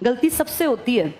गलती सबसे होती है,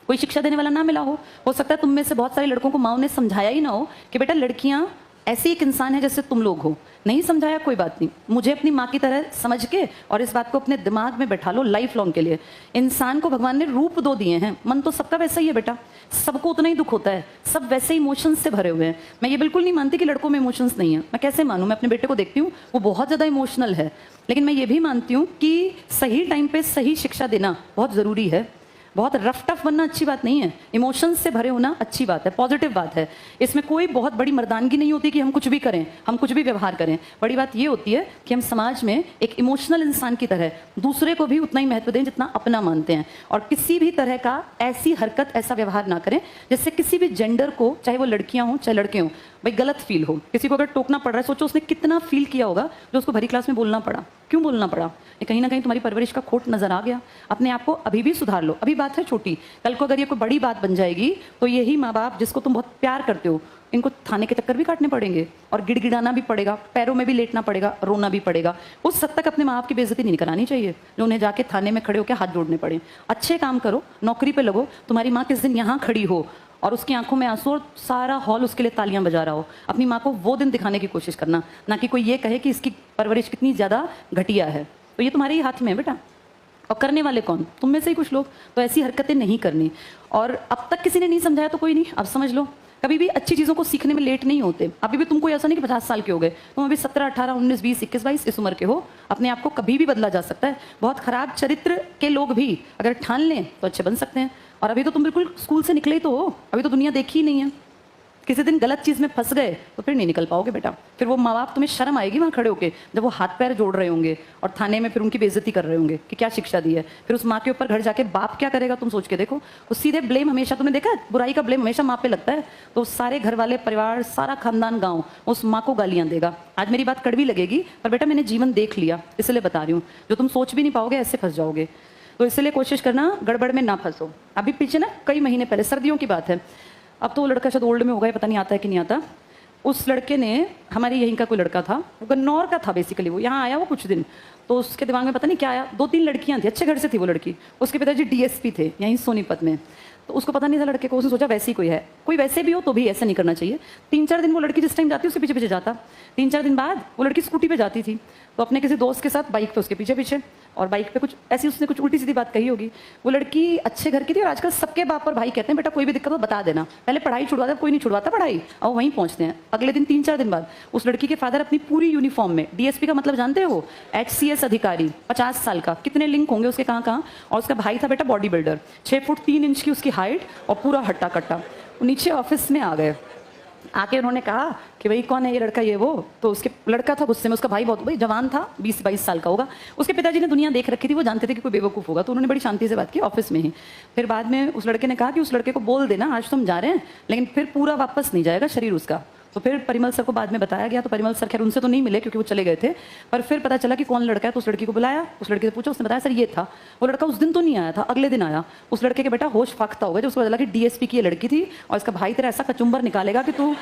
कोई शिक्षा देने वाला ना मिला हो सकता है तुम में से बहुत सारे लड़कों को माओ ने समझाया ही ना हो कि बेटा लड़कियां ऐसी एक इंसान है जैसे तुम लोग हो। नहीं समझाया, कोई बात नहीं, मुझे अपनी माँ की तरह समझ के और इस बात को अपने दिमाग में बैठा लो लाइफ लॉन्ग के लिए। इंसान को भगवान ने रूप दो दिए हैं, मन तो सबका वैसा ही है बेटा, सबको उतना ही दुख होता है, सब वैसे इमोशंस से भरे हुए हैं। मैं ये बिल्कुल नहीं मानती कि लड़कों में इमोशंस नहीं है, मैं कैसे मानूं? मैं अपने बेटे को देखती हूँ, वो बहुत ज़्यादा इमोशनल है, लेकिन मैं ये भी मानती हूँ कि सही टाइम पे सही शिक्षा देना बहुत ज़रूरी है। बहुत रफ टफ बनना अच्छी बात नहीं है, इमोशंस से भरे होना अच्छी बात है, पॉजिटिव बात है। इसमें कोई बहुत बड़ी मर्दानगी नहीं होती कि हम कुछ भी करें, हम कुछ भी व्यवहार करें। बड़ी बात ये होती है कि हम समाज में एक इमोशनल इंसान की तरह दूसरे को भी उतना ही महत्व दें जितना अपना मानते हैं, और किसी भी तरह का ऐसी हरकत, ऐसा व्यवहार ना करें जिससे किसी भी जेंडर को, चाहे वो लड़कियां हों चाहे लड़के हों, भाई गलत फील हो। किसी को अगर टोकना पड़ रहा है, सोचो उसने कितना फील किया होगा जो उसको भरी क्लास में बोलना पड़ा। क्यों बोलना पड़ा? ये कहीं ना कहीं तुम्हारी परवरिश का खोट नजर आ गया। अपने आप को अभी भी सुधार लो, अभी बात है छोटी, कल को अगर ये कोई बड़ी बात बन जाएगी तो यही माँ बाप जिसको तुम बहुत प्यार करते हो, इनको थाने के चक्कर भी काटने पड़ेंगे और गिड़गिड़ाना भी पड़ेगा, पैरों में भी लेटना पड़ेगा, रोना भी पड़ेगा। उस हद तक अपने माँ बाप की बेइज्जती नहीं करानी चाहिए जो उन्हें जाके थाने में खड़े होकर हाथ जोड़ने पड़े। अच्छे काम करो, नौकरी पे लगो, तुम्हारी माँ किस दिन यहाँ खड़ी हो और उसकी आंखों में आंसू और सारा हॉल उसके लिए तालियां बजा रहा हो, अपनी माँ को वो दिन दिखाने की कोशिश करना, ना कि कोई ये कहे कि इसकी परवरिश कितनी ज़्यादा घटिया है। तो ये तुम्हारे ही हाथ में है बेटा। और करने वाले कौन? तुम में से ही कुछ लोग। तो ऐसी हरकतें नहीं करनी। और अब तक किसी ने नहीं समझाया तो कोई नहीं, अब समझ लो। कभी भी अच्छी चीज़ों को सीखने में लेट नहीं होते। अभी भी तुमको ऐसा नहीं कि 50 साल के हो गए, तुम अभी 17, 18, 19, 20, 21, 22 इस उम्र के हो। अपने आप को कभी भी बदला जा सकता है। बहुत खराब चरित्र के लोग भी अगर ठान लें तो अच्छे बन सकते हैं। और अभी तो तुम बिल्कुल स्कूल से निकले ही तो हो, अभी तो दुनिया देखी ही नहीं है। किसी दिन गलत चीज़ में फंस गए तो फिर नहीं निकल पाओगे बेटा। फिर वो माँ बाप, तुम्हें शर्म आएगी वहाँ खड़े होके जब वो हाथ पैर जोड़ रहे होंगे और थाने में फिर उनकी बेइज्जती कर रहे होंगे कि क्या शिक्षा दी है। फिर उस माँ के ऊपर घर जाके बाप क्या करेगा तुम सोच के देखो। वो सीधे ब्लेम हमेशा, तुमने देखा है बुराई का ब्लेम हमेशा माँ पे लगता है, तो सारे घर वाले, परिवार, सारा खानदान, गाँव उस माँ को गालियाँ देगा। आज मेरी बात कड़वी लगेगी पर बेटा मैंने जीवन देख लिया, इसलिए बता रही हूँ। जो तुम सोच भी नहीं पाओगे ऐसे फंस जाओगे। तो इसलिए कोशिश करना गड़बड़ में ना फंसो। अभी पीछे ना कई महीने पहले, सर्दियों की बात है, अब तो वो लड़का शायद ओल्ड में होगा, पता नहीं आता है कि नहीं आता। उस लड़के ने, हमारी यहीं का कोई लड़का था, वो गन्नौर का था बेसिकली, वो यहाँ आया वो कुछ दिन, तो उसके दिमाग में पता नहीं क्या आया, 2-3 लड़कियाँ थी, अच्छे घर से थी वो लड़की, उसके पिताजी डीएसपी थे यहीं सोनीपत में। तो उसको पता नहीं था लड़के को, उसने सोचा वैसे ही कोई है, कोई वैसे भी हो तो भी ऐसा नहीं करना चाहिए। 3-4 दिन वो लड़की जिस टाइम जाती उसके पीछे पीछे जाता। 3-4 दिन बाद वो लड़की स्कूटी पे जाती थी, तो अपने किसी दोस्त के साथ बाइक पे उसके पीछे पीछे, और बाइक पे कुछ ऐसी उसने कुछ उल्टी सीधी बात कही होगी। वो लड़की अच्छे घर की थी और आजकल सबके बाप और भाई कहते हैं बेटा कोई भी दिक्कत हो बता देना, पहले पढ़ाई छुड़वाता, कोई नहीं छुड़वाता पढ़ाई, और वहीं पहुंचते हैं। अगले दिन 3-4 दिन बाद उस लड़की के फादर अपनी पूरी यूनिफॉर्म में, डीएसपी का मतलब जानते हो, HCS अधिकारी, 50 साल का, कितने लिंक होंगे उसके कहाँ कहाँ, और उसका भाई था बेटा बॉडी बिल्डर, 6 फुट 3 इंच की उसकी हाइट और पूरा हट्टा कट्टा। नीचे ऑफिस में आ गए, आके उन्होंने कहा कि भाई कौन है ये लड़का, ये वो। तो उसके लड़का था गुस्से में, उसका भाई बहुत भाई जवान था, 20-22 साल का होगा। उसके पिताजी ने दुनिया देख रखी थी, वो जानते थे कि कोई बेवकूफ़ होगा, तो उन्होंने बड़ी शांति से बात की ऑफिस में ही। फिर बाद में उस लड़के ने कहा कि उस लड़के को बोल देना आज तो हम जा रहे हैं, लेकिन फिर पूरा वापस नहीं जाएगा शरीर उसका। तो फिर परिमल सर को बाद में बताया गया, तो परिमल सर खैर उनसे तो नहीं मिले क्योंकि वो चले गए थे, पर फिर पता चला कि कौन लड़का है। तो उस लड़की को बुलाया, उस लड़के से पूछा, उसने बताया सर ये था। वो लड़का उस दिन तो नहीं आया था, अगले दिन आया। उस लड़के के बेटा होश फाख्ता हो गया जब उसको पता चला कि डीएसपी की ये लड़की थी और इसका भाई तेरा ऐसा कचुम्बर निकालेगा कि तू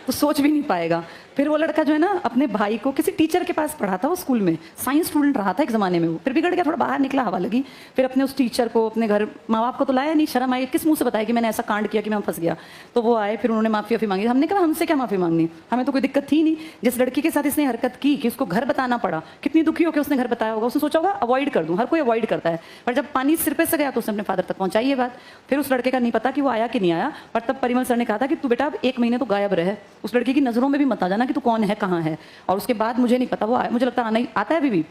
तो सोच भी नहीं पाएगा। फिर वो लड़का जो है ना अपने भाई को किसी टीचर के पास पढ़ा था, वो स्कूल में साइंस स्टूडेंट रहा था एक ज़माने में, वो फिर बिगड़ गया, थोड़ा बाहर निकला, हवा लगी। फिर अपने उस टीचर को अपने घर, माँ बाप को तो लाया नहीं, शर्म आई, किस मुंह से बताया कि मैंने ऐसा कांड किया कि मैं फंस गया। तो वो आए, फिर उन्होंने माफ़ी मांगी। हमने कहा हमसे क्या माफ़ी मांगनी, हमें तो कोई दिक्कत थी नहीं। जिस लड़की के साथ इसने हरकत की कि उसको घर बताना पड़ा, कितनी दुखी होकर उसने घर बताया होगा। उसने सोचा होगा अवॉइड कर दूँ, हर कोई अवॉइड करता है, पर जब पानी सिर पे से गया तो उसने अपने फादर तक पहुंचाई ये बात। फिर उस लड़के का नहीं पता कि वो आया कि नहीं आया, पर तब परिमल सर ने कहा था कि तू बेटा अब 1 महीने तो गायब रहे, उस लड़की की नज़रों में भी मत आ जाना कि तू कौन है, कहाँ है। और उसके बाद मुझे नहीं पता वो आया, मुझे लगता आना आता है अभी भी,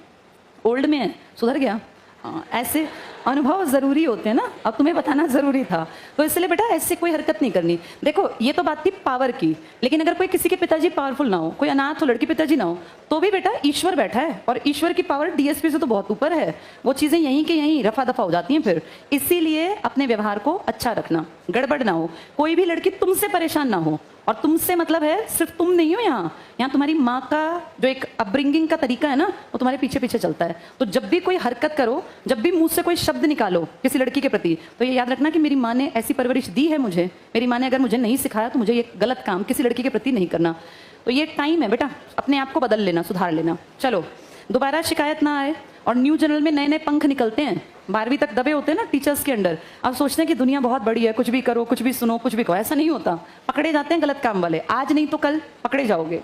ओल्ड में है, सुधर गया। हाँ, ऐसे अनुभव ज़रूरी होते हैं ना, अब तुम्हें बताना ज़रूरी था। तो इसलिए बेटा ऐसे कोई हरकत नहीं करनी। देखो ये तो बात थी पावर की, लेकिन अगर कोई किसी के पिताजी पावरफुल ना हो, कोई अनाथ हो, लड़की पिताजी ना हो, तो भी बेटा ईश्वर बैठा है, और ईश्वर की पावर डीएसपी से तो बहुत ऊपर है। वो चीज़ें यहीं के यहीं रफा दफा हो जाती हैं फिर। इसीलिए अपने व्यवहार को अच्छा रखना, गड़बड़ ना हो, कोई भी लड़की तुमसे परेशान ना हो। और तुमसे मतलब है सिर्फ तुम नहीं हो, यहाँ तुम्हारी माँ का जो एक अपब्रिंगिंग का तरीका है ना, वो तुम्हारे पीछे पीछे चलता है। तो जब भी कोई हरकत करो, जब भी मुंह से कोई शब्द निकालो किसी लड़की के प्रति, तो ये याद रखना कि मेरी माँ ने ऐसी परवरिश दी है मुझे, मेरी माँ ने अगर मुझे नहीं सिखाया तो मुझे ये गलत काम किसी लड़की के प्रति नहीं करना। तो ये टाइम है बेटा, अपने आप को बदल लेना, सुधार लेना। चलो दोबारा शिकायत ना आए, और न्यू जनरल में नए नए पंख निकलते हैं। 12वीं तक दबे होते हैं ना टीचर्स के अंडर। अब सोचते हैं कि दुनिया बहुत बड़ी है, कुछ भी करो, कुछ भी सुनो, कुछ भी कहो। ऐसा नहीं होता, पकड़े जाते हैं गलत काम वाले। आज नहीं तो कल पकड़े जाओगे।